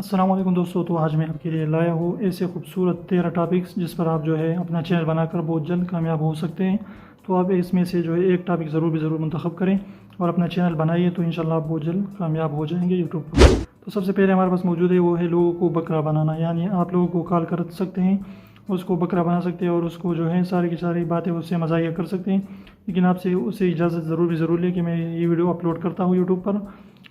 अस्सलाम वालेकुम दोस्तों। तो आज मैं आपके लिए लाया हूँ ऐसे खूबसूरत 13 टॉपिक्स जिस पर आप जो है अपना चैनल बनाकर बहुत जल्द कामयाब हो सकते हैं। तो आप इसमें से जो है एक टॉपिक ज़रूर मंतखब करें और अपना चैनल बनाइए, तो इंशाल्लाह आप बहुत जल्द कामयाब हो जाएंगे यूट्यूब पर। तो सबसे पहले हमारे पास मौजूद है वो है लोगों को बकरा बनाना, यानी आप लोगों को कॉल कर सकते हैं, उसको बकरा बना सकते हैं और उसको जो है सारी की सारी बातें उससे मज़ाहिया कर सकते हैं। लेकिन आपसे उससे इजाज़त ज़रूर लें कि मैं ये वीडियो अपलोड करता हूँ यूट्यूब पर,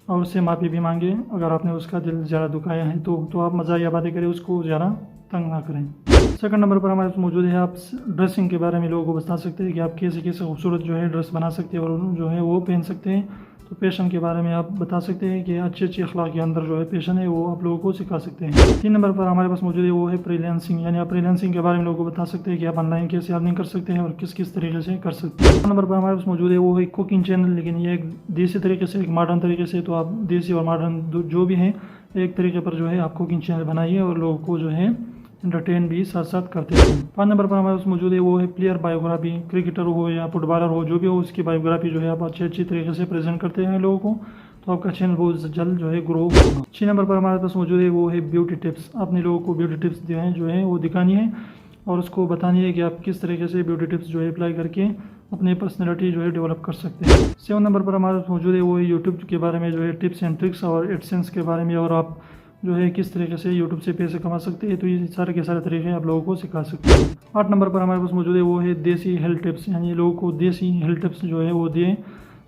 और उससे माफ़ी भी मांगे अगर आपने उसका दिल ज़्यादा दुखाया है तो आप मज़ाहिया बातें करें, उसको ज़्यादा तंग ना करें। सेकंड नंबर पर हमारे पास मौजूद है आप ड्रेसिंग के बारे में लोगों को बता सकते हैं कि आप कैसे खूबसूरत जो है ड्रेस बना सकते हैं और जो है वो पहन सकते हैं। तो पैशन के बारे में आप बता सकते हैं कि अच्छी अखलाक के अंदर जो है पैशन है वो आप लोगों को सिखा सकते हैं। 3 नंबर पर हमारे पास मौजूद है वो है फ्रीलांसिंग, यानी आप फ्रीलांसिंग के बारे में लोगों को बता सकते हैं कि आप ऑनलाइन कैसे अर्निंग कर सकते हैं और किस तरीके से कर सकते हैं। 4 नंबर पर हमारे पास मौजूद है वो है कुकिंग चैनल, लेकिन ये एक देसी तरीके से, एक मॉडर्न तरीके से। तो आप देसी और मॉडर्न जो भी है एक तरीके पर जो है आप कुकिंग चैनल बनाइए और लोगों को जो है एंटरटेन भी साथ साथ करते हैं। 5 नंबर पर हमारे पास मौजूद है वो है प्लेयर बायोग्राफी, क्रिकेटर हो या फुटबॉलर हो, जो भी हो उसकी बायोग्राफी जो है आप अच्छी तरीके से प्रेजेंट करते हैं लोगों को, तो आपका चैनल बहुत जल्द जो है ग्रो होगा। 6 नंबर पर हमारे पास मौजूद है वो है ब्यूटी टिप्स। अपने लोगों को ब्यूटी टिप्स जो है वो दिखानी है और उसको बतानी है कि आप किस तरीके से ब्यूटी टिप्स जो है अप्लाई करके अपनी पर्सनैलिटी जो है डेवलप कर सकते हैं। 7 नंबर पर हमारे पास मौजूद है वो है यूट्यूब के बारे में जो है टिप्स एंड ट्रिक्स और एडसेंस के बारे में, और आप जो है किस तरीके से यूट्यूब से पैसे कमा सकते हैं। तो ये सारे के सारे तरीके आप लोगों को सिखा सकते हैं। 8 नंबर पर हमारे पास मौजूद है वो है देसी हेल्थ टिप्स, यानी लोगों को देसी हेल्थ टिप्स जो है वो दिए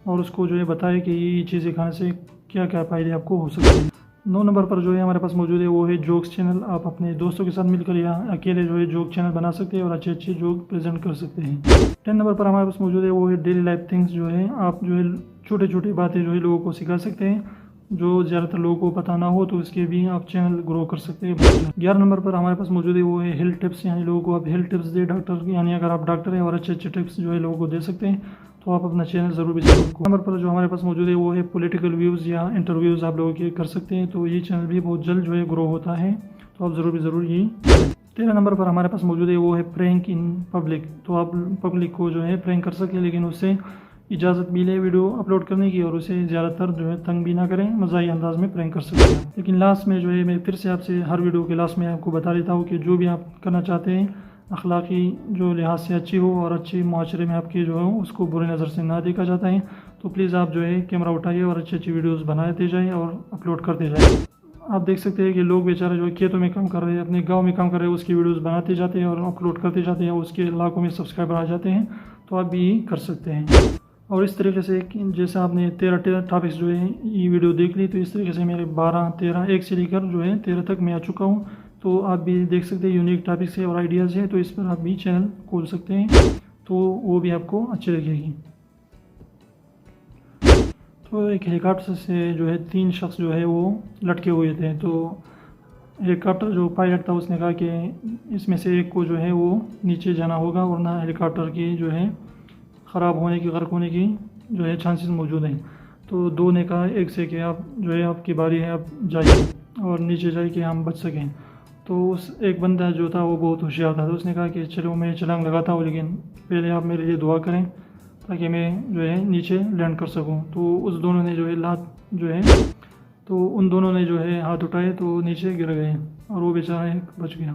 और उसको जो है बताए कि ये चीज़ें खाने से क्या क्या फ़ायदे आपको हो सकते हैं। 9 नंबर पर जो है हमारे पास मौजूद है वो है जोक्स चैनल। आप अपने दोस्तों के साथ मिलकर या अकेले जो है जोक चैनल बना सकते हैं और अच्छे जोक प्रेजेंट कर सकते हैं। 10 नंबर पर हमारे पास मौजूद है वो है डेली लाइफ थिंग्स, जो है आप जो है छोटी बातें जो है लोगों को सिखा सकते हैं जो ज़्यादातर लोगों को पता ना हो, तो इसके भी आप चैनल ग्रो कर सकते हैं। 11 नंबर पर हमारे पास मौजूद है वो है हेल्थ टिप्स, यानी लोगों को आप हेल्थ टिप्स दे डॉक्टर, यानी अगर आप डॉक्टर हैं और अच्छे टिप्स जो है लोगों को दे सकते हैं तो आप अपना चैनल ज़रूर नंबर पर जो हमारे पास मौजूद है वो है पॉलिटिकल व्यूज़ या इंटरव्यूज़ आप लोगों के कर सकते हैं। तो ये चैनल भी बहुत जल्द जो है ग्रो होता है, तो आप ज़रूर ये। 13 नंबर पर हमारे पास मौजूद है वो है प्रैंक इन पब्लिक। तो आप पब्लिक को जो है प्रैंक कर सकें, लेकिन उससे इजाज़त मिले वीडियो अपलोड करने की और उसे ज़्यादातर जो है तंग भी ना करें, मज़ाही अंदाज में प्रैंक कर सकते हैं। लेकिन लास्ट में जो है मैं फिर से आपसे हर वीडियो के लास्ट में आपको बता देता हूँ कि जो भी आप करना चाहते हैं अखलाकी जो लिहाज से अच्छी हो और अच्छी माशरे में आपकी जो है उसको बुरी नज़र से ना देखा जाता है, तो प्लीज़ आप जो है कैमरा उठाइए और अच्छी वीडियोज़ बनाते जाएँ और अपलोड करते जाएँ। आप देख सकते हैं कि लोग बेचारे जो है खेतों में काम कर रहे हैं, अपने गांव में काम कर रहे हैं, उसकी वीडियोस बनाते जाते हैं और अपलोड करते जाते हैं, उसके लाखों में सब्सक्राइबर आ जाते हैं। तो आप भी कर सकते हैं। और इस तरीके से जैसे आपने 13 टॉपिक्स जो है ये वीडियो देख ली, तो इस तरीके से मेरे 12, 13, 1 से लेकर जो है 13 तक मैं आ चुका हूँ। तो आप भी देख सकते हैं यूनिक टॉपिक्स है और आइडियाज़ है, तो इस पर आप भी चैनल खोल सकते हैं, तो वो भी आपको अच्छी लगेगी। तो एक हेलीकॉप्टर से जो है 3 शख्स जो है वो लटके हुए थे। तो हेलीकॉप्टर जो पायलट था उसने कहा कि इसमें से एक को जो है वो नीचे जाना होगा, वरना हेलीकॉप्टर की जो है ख़राब होने की, गर्क होने की जो है चांसेस मौजूद हैं। तो 2 ने कहा एक से कि आप जो है आपकी बारी है, आप जाइए और नीचे जाइए कि हम बच सकें। तो उस एक बंदा जो था वो बहुत होशियार था, तो उसने कहा कि चलो मैं छलांग लगाता हूँ, लेकिन पहले आप मेरे लिए दुआ करें ताकि मैं जो है नीचे लैंड कर सकूँ। तो उस दोनों ने जो है उन दोनों ने जो है हाथ उठाए तो नीचे गिर गए और वो बेचारा एक बच गया।